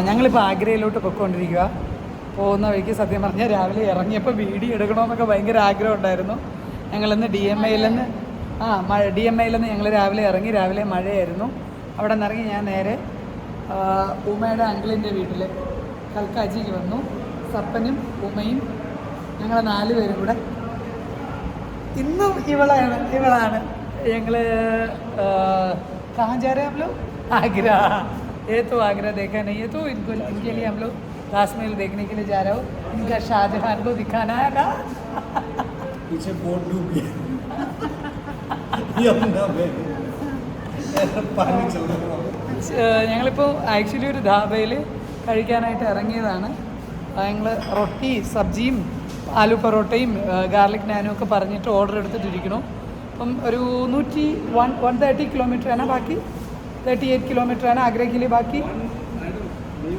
ഞങ്ങളിപ്പോൾ ആഗ്രയിലോട്ട് പൊയ്ക്കൊണ്ടിരിക്കുക. പോകുന്ന വഴിക്ക് സത്യം പറഞ്ഞാൽ രാവിലെ ഇറങ്ങിയപ്പോൾ വീഡിയോ എടുക്കണമെന്നൊക്കെ ഭയങ്കര ആഗ്രഹം ഉണ്ടായിരുന്നു. ഞങ്ങളിന്ന് DMAയിൽ നിന്ന് ഞങ്ങൾ രാവിലെ ഇറങ്ങി. രാവിലെ മഴയായിരുന്നു. അവിടെ നിന്ന് ഇറങ്ങി ഞാൻ നേരെ ഉമയുടെ അങ്കിളിൻ്റെ വീട്ടിൽ കൽക്കാജിയിൽ വന്നു. സപ്പനും ഉമയും ഞങ്ങൾ 4 പേരും കൂടെ. ഇന്നും ഇവളാണ് ഞങ്ങൾ कहाँ जा रहे हैं हम लोग? आगरा. ये तो आगरा देखा नहीं है, तो इनके लिए हम लोग ताजमहल देखने के लिए जा रहे हो. इनका शाहजहां को दिखाना है ना. पीछे बोट डूब गया. ഞങ്ങളിപ്പോൾ ആക്ച്വലി ഒരു ധാബയിൽ കഴിക്കാനായിട്ട് ഇറങ്ങിയതാണ്. ഞങ്ങൾ റൊട്ടി സബ്ജിയും ആലു പൊറോട്ടയും ഗാർലിക് നാനും ഒക്കെ പറഞ്ഞിട്ട് ഓർഡർ എടുത്തിട്ടിരിക്കുന്നു. അപ്പം ഒരു 130 किलोमीटर है ना, बाकी 38 किलोमीटर है ना आगरा के लिए बाकी.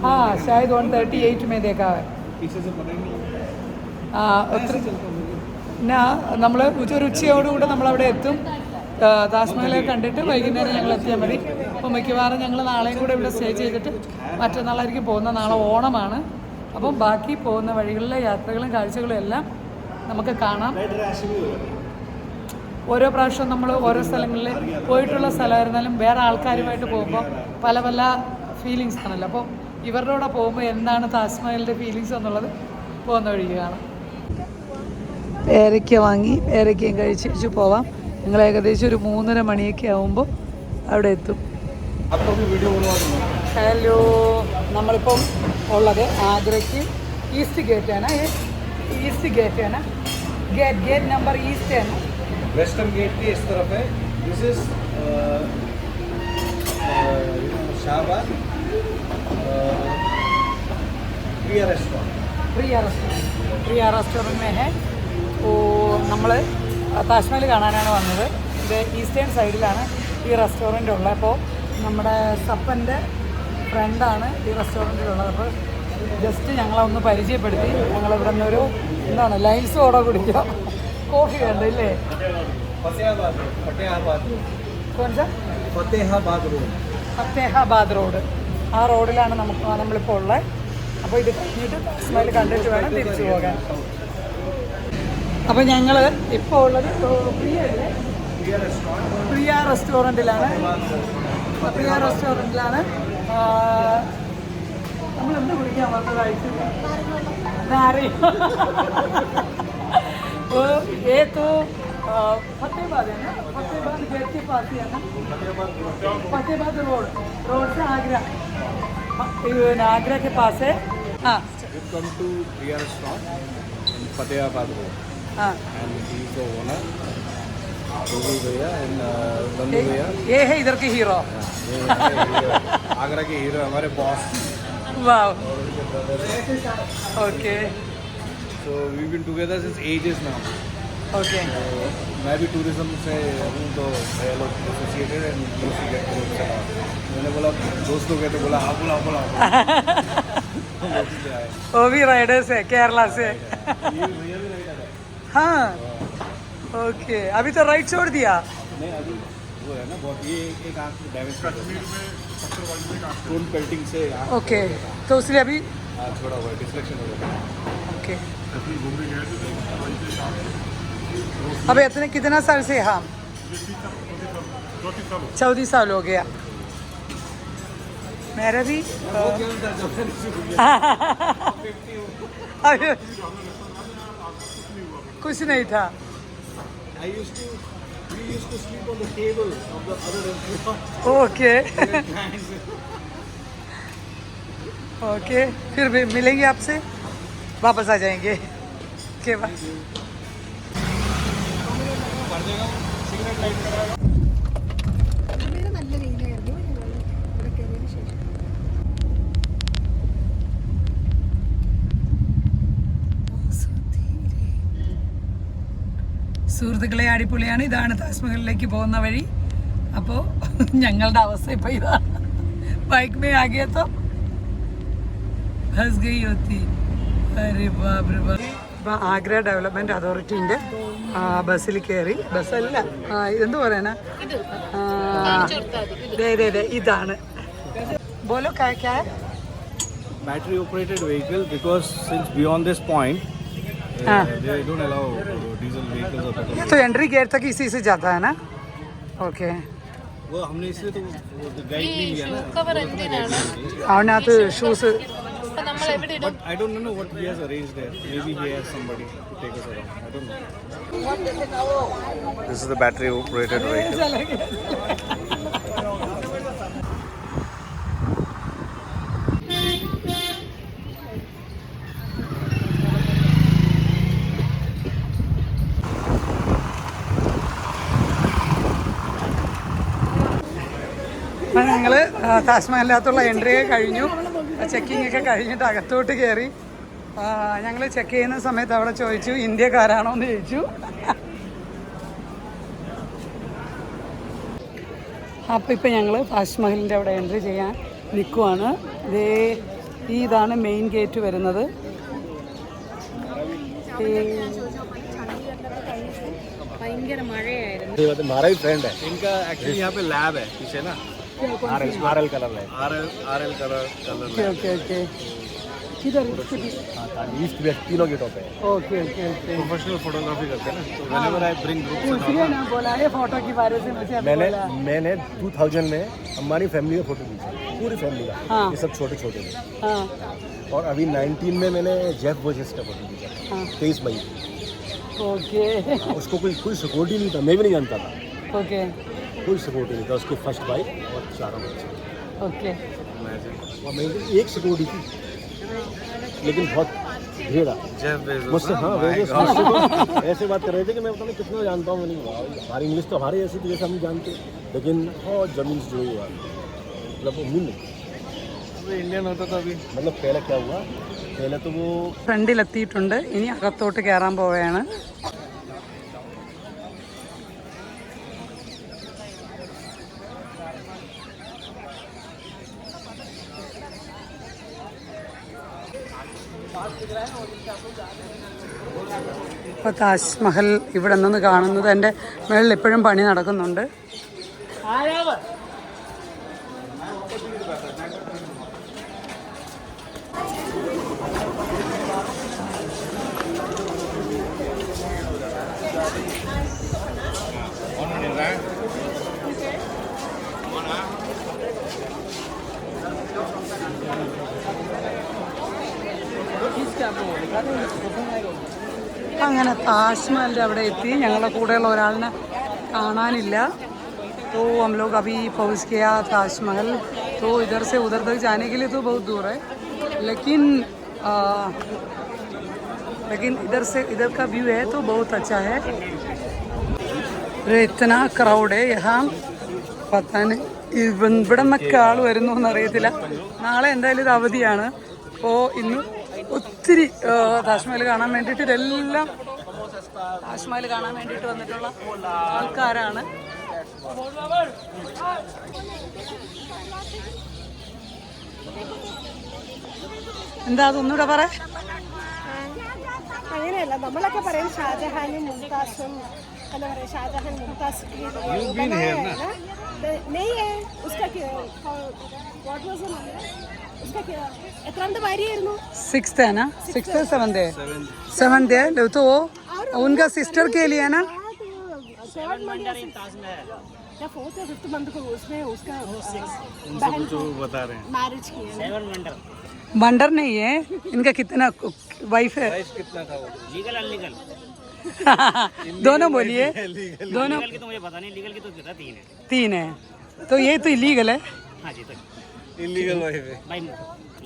हाँ शायद 138 में देखा है. നമ്മൾ ഒരു ഉച്ചയോടുകൂടെ നമ്മളവിടെ എത്തും. താജ്മഹൽ കണ്ടിട്ട് വൈകുന്നേരം ഞങ്ങൾ എത്തിയാൽ മതി. അപ്പോൾ മിക്കവാറും ഞങ്ങൾ നാളെയും കൂടെ ഇവിടെ സ്റ്റേ ചെയ്തിട്ട് മറ്റന്നാളായിരിക്കും പോകുന്നത്. നാളെ ഓണമാണ്. അപ്പം ബാക്കി പോകുന്ന വഴികളിലെ യാത്രകളും കാഴ്ചകളും എല്ലാം നമുക്ക് കാണാം. ഓരോ പ്രാവശ്യം നമ്മൾ ഓരോ സ്ഥലങ്ങളിൽ പോയിട്ടുള്ള സ്ഥലമായിരുന്നാലും വേറെ ആൾക്കാരുമായിട്ട് പോകുമ്പോൾ പല പല ഫീലിങ്സ് ആണല്ലോ. അപ്പോൾ ഇവരുടെ കൂടെ പോകുമ്പോൾ എന്താണ് താജ്മഹലിൻ്റെ ഫീലിങ്സ് എന്നുള്ളത് പോകുന്ന വഴിക്ക് കാണാം. പേരയ്ക്ക വാങ്ങി പേരയ്ക്കയും കഴിച്ച് പോവാം. ഞങ്ങൾ ഏകദേശം ഒരു 3:30 മണിയൊക്കെ ആകുമ്പോൾ അവിടെ എത്തും. ഹലോ, നമ്മളിപ്പം ഉള്ളത് ആഗ്രയ്ക്ക് ഈസ്റ്റ് ഗേറ്റാണ്. ഈസ്റ്റ് ഗേറ്റാണ്. गेट नंबर ईस्ट है ना. वेस्टर्न गेट की इस तरफ है. This is Shahbad Priya restaurant में है. നമ്മൾ താജ്മഹൽ കാണാനാണ് വന്നത്. ഇത് ഈസ്റ്റേൺ സൈഡിലാണ് ഈ റെസ്റ്റോറൻ്റ് ഉള്ളത്. അപ്പോൾ നമ്മുടെ സപ്പൻ്റെ ഫ്രണ്ടാണ് ഈ റെസ്റ്റോറൻറ്റിലുള്ളത്. അപ്പോൾ ജസ്റ്റ് ഞങ്ങളൊന്ന് പരിചയപ്പെടുത്തി. ഞങ്ങളിവിടെ നിന്നൊരു എന്താണ് ലൈം സോഡ കുടിക്കുക, കോഫി കണ്ടില്ലേ. ഫത്തേഹാബാദ് റോഡ്, ആ റോഡിലാണ് നമ്മളിപ്പോൾ ഉള്ളത്. അപ്പോൾ ഇത് കഴിഞ്ഞിട്ട് താജ്മഹൽ കണ്ടിട്ട് വേണം തിരിച്ചു പോകാൻ. അപ്പോൾ ഞങ്ങൾ ഇപ്പോൾ ഉള്ളത് പ്രിയ റെസ്റ്റോറൻറ്റിലാണ്. നമ്മൾ എന്ത് കുടിക്കാൻ വന്നതായിട്ട് ये तो फतेहाबाद है ना. फतेहाबाद गेट के पास ही है ना. फतेहाबाद रोड से आगरा के पास है. हाँ, welcome to Priya restaurant in Fatehabad road. हाँ, and he is the owner Govind भैया एंड बंधु भैया. ये है इधर के हीरो. आगरा के हीरो हमारे बॉस. वाह, okay. So we've been together since ages now. Okay. मैं भी टूरिज्म से हूँ, तो मैं लोग associated and used to get tour से. मैंने बोला दोस्त लोग हैं तो बोला हाँ बुलाओ. वो भी राइडर्स है केरला से. भैया भी राइडर है. हाँ, ओके. अभी तो राइड छोड़ दिया. नहीं, अभी वो है ना बहुत, ये एक आँख डैमेज कर दिया स्टोन पेल्टिंग से. ओके, तो इसलिए अभी छोड़ा हुआ है, डिस्ट्रैक्शन हो गया. ओके. अब इतने कितना साल से हम 14 साल हो गया. मेरा भी कुछ नहीं था. We used to sleep on the table of the other restaurant. Okay. Okay, फिर भी मिलेंगे आपसे, वापस आ जाएंगे. के बाद സുഹൃത്തുക്കളെ, അടിപൊളിയാണ്. ഇതാണ് താജ്മഹലിലേക്ക് പോകുന്ന വഴി. അപ്പോൾ ഞങ്ങളുടെ അവസ്ഥ ഇപ്പോൾ ഇതാണ്. ബൈക്ക് മേ ആകെ तो फंस गई होती. अरे बाप रे बाप. ആഗ്ര ഡെവലപ്മെൻറ്റ് അതോറിറ്റീൻ്റെ ബസ്സിൽ കയറി. ബസ്സല്ല, ഇതെന്ത് പറയാനാ, ഇതാണ്. ബോലോ ക്യാ battery operated vehicle because since beyond this point they don't allow diesel vehicles or petrol. तो एंट्री गेट तक इसी से जाता है ना? ओके. वो हमने इसलिए तो गाइड नहीं लिया ना. അതിനകത്ത് shoes. But I don't know what he has arranged there. Maybe he has somebody to take us around. I don't know. This is the battery operated vehicle. അപ്പം ഞങ്ങൾ താജ്മഹലിനകത്തുള്ള എൻട്രി ഒക്കെ കഴിഞ്ഞു, ചെക്കിംഗ് ഒക്കെ കഴിഞ്ഞിട്ട് അകത്തോട്ട് കയറി. ഞങ്ങൾ ചെക്ക് ചെയ്യുന്ന സമയത്ത് അവിടെ ചോദിച്ചു ഇന്ത്യക്കാരാണോ എന്ന് ചോദിച്ചു. അപ്പോൾ ഇപ്പം ഞങ്ങൾ താജ്മഹലിൻ്റെ അവിടെ എൻട്രി ചെയ്യാൻ നിൽക്കുവാണ്. ഇതാണ് മെയിൻ ഗേറ്റ് വരുന്നത്. ഭയങ്കര മഴയായിരുന്നു. हमारा ही फ्रेंड है इनका एक्चुअली यहाँ पे लैब है पीछे ना. आरएल कलर है. RL colour okay okay okay. किधर ईस्ट वेस्ट तीनों गेटों पे. Okay okay okay. Professional photography करते हैं ना, तो व्हेनेवर आई ब्रिंग ग्रुप्स इसलिए ना बोला है फोटो के बारे में मुझे. मैंने 2000 में हमारी फैमिली का फोटो खींचा, पूरी फैमिली का. हाँ. ये सब छोटे छोटे थे. हाँ. और अभी 19 में मैंने जेफ बोजेस का फोटो खींचा. हाँ. 23 मई. ओके. उसको कोई सिक्योरिटी नहीं था, मैं भी नहीं जानता था. ओके. कोई सिक्योरिटी नहीं था. उसकी फर्स्ट बाइक और 4 बच्चे. ओके. और मैं एक सिक्योरिटी थी लेकिन बहुत ढेर था मुझसे. हाँ ऐसे बात कर रहे थे कि मैं पता नहीं कितना जानता हूँ. मैंने हमारी इंग्लिश तो हमारे ऐसी थी जैसे हम जानते, लेकिन बहुत जमीन से जुड़ी हुआ मतलब वो मिल इंडियन होता था अभी. मतलब पहले क्या हुआ, पहले तो वो ഫ്രണ്ടിലെത്തിയിട്ടുണ്ട്. ഇനി അകത്തോട്ട് കയറാൻ പോവുകയാണ്. ഇപ്പോൾ താജ്മഹൽ ഇവിടെ നിന്ന് കാണുന്നത്, എൻ്റെ മുകളിൽ ഇപ്പോഴും പണി നടക്കുന്നുണ്ട്. അങ്ങനെ താജ്മഹലിൻ്റെ അവിടെ എത്തി. ഞങ്ങളുടെ കൂടെയുള്ള ഒരാളിനെ കാണാനില്ല. तो हम लोग अभी पहुंच गया ताजमहल. तो इधर से उधर तक जाने के लिए तो बहुत दूर है, लेकिन इधर का व्यू है तो बहुत अच्छा है. इतना क्राउड है यहाँ, पता नहीं ഇവിടെ നിന്നൊക്കെ ആൾ വരുന്നു എന്നറിയത്തില്ല. നാളെ എന്തായാലും ഇത് അവധിയാണ്. അപ്പോൾ ഇന്ന് ഒത്തിരി താജ്മഹൽ കാണാൻ വേണ്ടിയിട്ട് ഇതെല്ലാം താജ്മഹൽ കാണാൻ വേണ്ടിയിട്ട് വന്നിട്ടുള്ള ആൾക്കാരാണ്. എന്താ അതൊന്നുകൂടെ പറ. അങ്ങനെയല്ല, നമ്മളൊക്കെ പറയും ഷാജഹാനും മുംതാസും എന്താ പറയുക, ഷാജഹാൻ മുംതാസ് എത്രാമത്തെ ഭാര്യയായിരുന്നു? सिक्स्थ है ना, सिक्स्थ सेवन्थ है. सेवन्थ है तो वो उनका सिस्टर के लिए ना. क्या 4th या 5th मंथ को उसने उसका बहन को बता रहे हैं मैरिज किया. वंडर नहीं है इनका. कितना वाइफ है? कितना था वो? लीगल अनलीगल दोनों बोलिए. दोनों लीगल की तो मुझे पता नहीं, लीगल की तो कितना 3 है. 3 है तो ये तो इलीगल है. हाँ जी, तो इलीगल वाइफ है भाई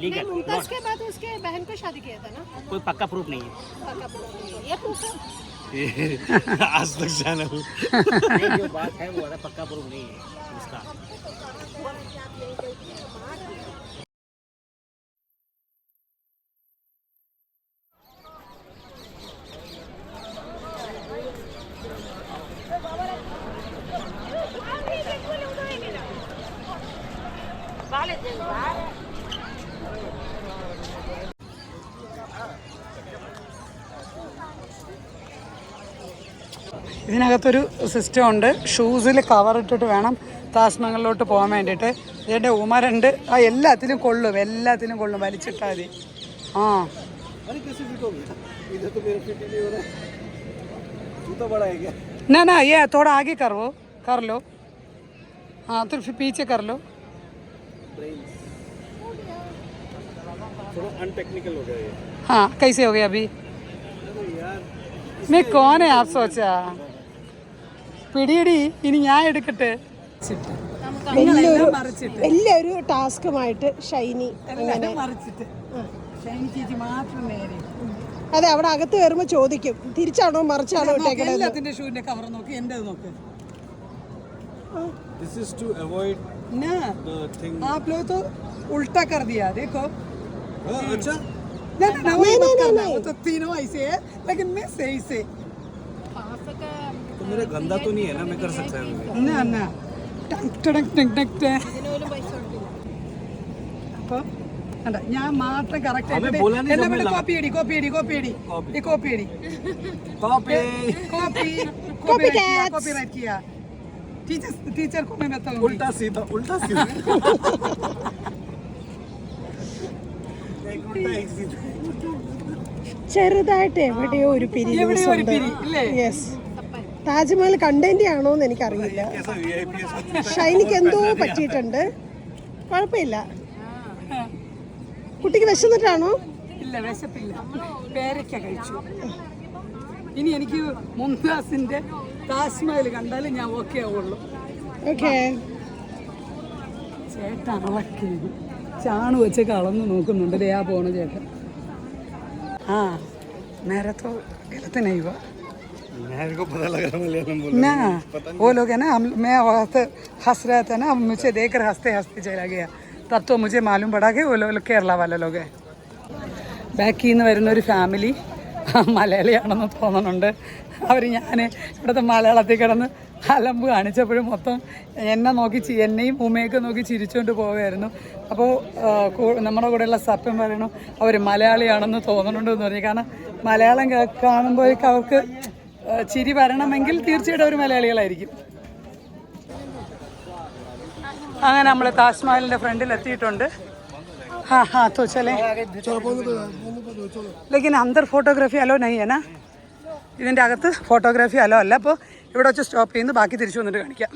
लीगल. मुमताज के बाद उसके बहन को शादी किया था ना. कोई पक्का प्रूफ नहीं है. पक्का प्रूफ नहीं है. ये प्रूफ है. आज तक चैनल जो बात है वो पक्का प्रूफ नहीं है उसका. ഇതിനകത്തൊരു സിസ്റ്റം ഉണ്ട്. ഷൂസിൽ കവർ ഇട്ടിട്ട് വേണം താജ്മഹലിലോട്ട് പോകാൻ വേണ്ടിയിട്ട്. എൻ്റെ ഉമാരുണ്ട്. ആ എല്ലാത്തിലും കൊള്ളും വലിച്ചിട്ടാൽ മതി. ആ अरे कैसे फिट हो गया? इधर तो मेरा फिट ही नहीं हो रहा है। जूता बड़ा है क्या? ना ये थोड़ा आगे कर लो. हाँ तो फिर पीछे कर लो. थोड़ा अनटेक्निकल हो गया ये। हाँ कैसे हो गया अभी? मैं कौन है आप सोचा? പിടിയടി ഇനി ഞാൻ എടുക്കട്ടെ. വലിയൊരു ടാസ്കുമായിട്ട് ഷൈനി അങ്ങനെ മറിച്ചിട്ട് ഷൈനി ചേച്ചി മാത്രം നേരെ. അതെ, അവിടെ അകത്ത് കയറുമ്പോൾ ചോദിക്കും തിരിച്ചാണോ മറിച്ചാണോ ഇട്ടേക്കണത്. എല്ലാത്തിന്റെ ഷൂവിന്റെ കവർ നോക്ക്, എന്റെ നോക്ക്. This is to avoid ना the thing. आप लोग तो उल्टा कर दिया देखो. अच्छा ना वही मत करना, वो तो तीनों ऐसे है लेकिन मैं सही से. तो मेरा गंदा तो नहीं है ना, मैं कर सकता हूँ. ना ടക് ടക് ടക് ടക് ടക്. അപ്പോൾ അല്ല ഞാൻ മാത്രം കറക്റ്റ് ആയിട്ട് എല്ലാം കൂടെ കോപ്പി അടി कॉपीराइट किया. टीचर को मैं बताऊंगी. उल्टा सीधा एक उल्टा एक सीधा. ചെറുതായിട്ട് എവിടെയോ ഒരു പിരി ഇല്ലേ? യെസ്, താജ്മഹൽ കണ്ടന്റ് ആണോ എന്ന് എനിക്കറിയില്ല. ഷൈനിക്ക് എന്തോ പറ്റിയിട്ടുണ്ട്. കുഴപ്പമില്ല. കുട്ടിക്ക് വിശന്നിട്ടാണോ? ഇല്ല, വിശപ്പില്ല. പേരയ്ക്ക കഴിച്ചു. ഇനി എനിക്ക് മുംതാസിന്റെ താജ്മഹൽ കണ്ടാലും ഞാൻ ഓക്കെ ആവുള്ളൂ. ഓക്കെ. ചേട്ടൻ അളക്കി ചാണ് വെച്ച് കളന്ന് നോക്കുന്നുണ്ട്. ദയാ പോണ ചേട്ടൻ. ആ मेरा तो गलत नहीं हुआ मेरे को पता लग रहा मलयालम बोल ना. वो लोग है ना, मैं हंस रहा था ना, मुझे देखकर हंसते चला गया. तब तो मुझे मालूम पड़ा कि वो लोग केरला वाले लोग हैं. ബാക്കിൽ നിന്ന് വരുന്നൊരു ഫാമിലി മലയാളിയാണെന്ന് തോന്നുന്നുണ്ട്. അവർ ഞാൻ ഇവിടുത്തെ മലയാളത്തിൽ കിടന്ന് അലമ്പ് കാണിച്ചപ്പോഴും മൊത്തം എന്നെ നോക്കി എന്നെയും ഉമ്മയൊക്കെ നോക്കി ചിരിച്ചുകൊണ്ട് പോവുമായിരുന്നു. അപ്പോൾ നമ്മുടെ കൂടെയുള്ള സത്യം പറയണു അവർ മലയാളിയാണെന്ന് തോന്നുന്നുണ്ടെന്ന് പറഞ്ഞു. കാരണം മലയാളം കാണുമ്പോഴേക്കും അവർക്ക് ചിരി വരണമെങ്കിൽ തീർച്ചയായിട്ടും അവർ മലയാളികളായിരിക്കും. അങ്ങനെ നമ്മൾ താജ്മഹലിൻ്റെ ഫ്രണ്ടിൽ എത്തിയിട്ടുണ്ട്. हाँ तो चले, लेकिन अंदर फोटोग्राफी अलो नहीं है ना. ഇതിൻ്റെ അകത്ത് ഫോട്ടോഗ്രാഫി അലോ അല്ല. അപ്പോൾ ഇവിടെ വെച്ച് സ്റ്റോപ്പ് ചെയ്യുന്നു, ബാക്കി തിരിച്ചു വന്നിട്ട് കാണിക്കാം.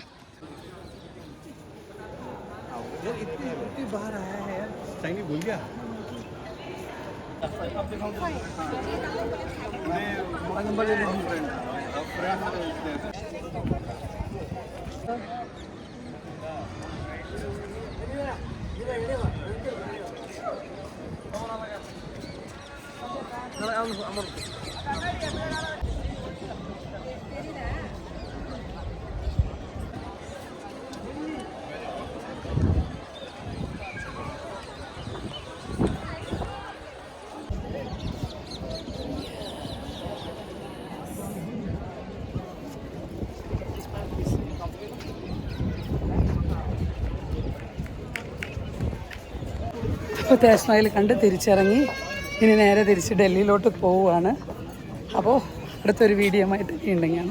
ഇപ്പോൾ താജ്മഹൽ കണ്ട് തിരിച്ചിറങ്ങി ഇനി നേരെ തിരിച്ച് ഡൽഹിയിലോട്ട് പോവുകയാണ്. അപ്പോൾ അടുത്തൊരു വീഡിയോ ആയിട്ട് ഉണ്ടെങ്കിൽ